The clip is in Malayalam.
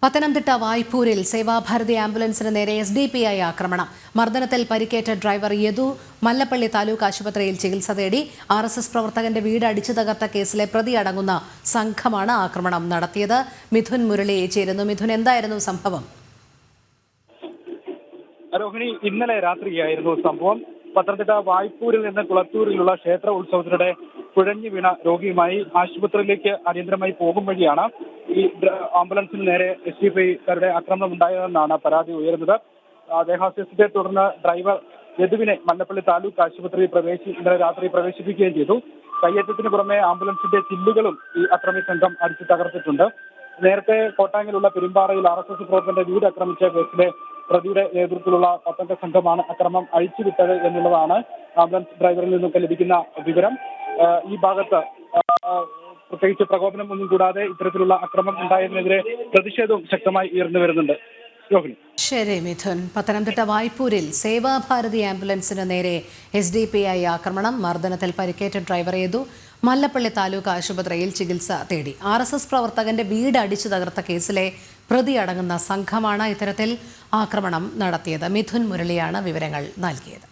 പത്തനംതിട്ട വായ്പൂരിൽ സേവാഭാരതി ആംബുലൻസിന് നേരെ SDPI ആക്രമണം. മർദ്ദനത്തിൽ പരിക്കേറ്റ ഡ്രൈവർ യദു മല്ലപ്പള്ളി താലൂക്ക് ആശുപത്രിയിൽ ചികിത്സ തേടി. RSS പ്രവർത്തകന്റെ വീട് അടിച്ചു തകർത്ത കേസിലെ പ്രതി അടങ്ങുന്ന സംഘമാണ് ആക്രമണം നടത്തിയത്. മിഥുൻ മുരളി ചേരുന്നു. മിഥുൻ, എന്തായിരുന്നു സംഭവം? രോഹിണി, ഇന്നലെ രാത്രിയായിരുന്നു സംഭവം. പത്തനംതിട്ട വായ്പൂരിൽ നിന്ന് കുളത്തൂരിലുള്ള ക്ഷേത്ര ഉത്സവത്തിനിടെ കുഴഞ്ഞു വീണ രോഗിയുമായി ആശുപത്രിയിലേക്ക് അടിയന്തരമായി പോകും വഴിയാണ് ഈ ആംബുലൻസിന് നേരെ SDPIക്കാരുടെ ആക്രമണം ഉണ്ടായതെന്നാണ് പരാതി ഉയരുന്നത്. ദേഹാസ്വാസ്ഥ്യത്തെ തുടർന്ന് ഡ്രൈവർ യദുവിനെ മല്ലപ്പള്ളി താലൂക്ക് ആശുപത്രിയിൽ ഇന്നലെ രാത്രി പ്രവേശിപ്പിക്കുകയും ചെയ്തു. കയ്യേറ്റത്തിന് പുറമെ ആംബുലൻസിന്റെ ചില്ലുകളും ഈ അക്രമി സംഘം അടിച്ചു തകർത്തിട്ടുണ്ട്. നേരത്തെ കോട്ടാങ്ങിലുള്ള പെരുമ്പാറയിൽ RSS പ്രവർത്തകന്റെ വീട് ആക്രമിച്ച കേസിലെ പ്രതിയുടെ നേതൃത്വത്തിലുള്ള 10 സംഘമാണ് അക്രമം അഴിച്ചുവിട്ടത് എന്നുള്ളതാണ് ആംബുലൻസ് ഡ്രൈവറിൽ നിന്നൊക്കെ ലഭിക്കുന്ന വിവരം. ഈ ഭാഗത്ത് പ്രത്യേകിച്ച് പ്രകോപനം ഒന്നും കൂടാതെ ഇത്തരത്തിലുള്ള അക്രമം ഉണ്ടായതിനെതിരെ പ്രതിഷേധവും ശക്തമായി ഉയർന്നു വരുന്നുണ്ട്. ശരി മിഥുൻ. പത്തനംതിട്ട വായ്പൂരിൽ സേവാഭാരതി ആംബുലൻസിന് നേരെ SDPI ആക്രമണം. മർദ്ദനത്തിൽ പരിക്കേറ്റ ഡ്രൈവർ യദു മല്ലപ്പള്ളി താലൂക്ക് ആശുപത്രിയിൽ ചികിത്സ തേടി. RSS പ്രവർത്തകന്റെ വീട് അടിച്ചു തകർത്ത കേസിലെ പ്രതി അടങ്ങുന്ന സംഘമാണ് ഇത്തരത്തിൽ ആക്രമണം നടത്തിയത്. മിഥുൻ മുരളിയാണ് വിവരങ്ങൾ നൽകിയത്.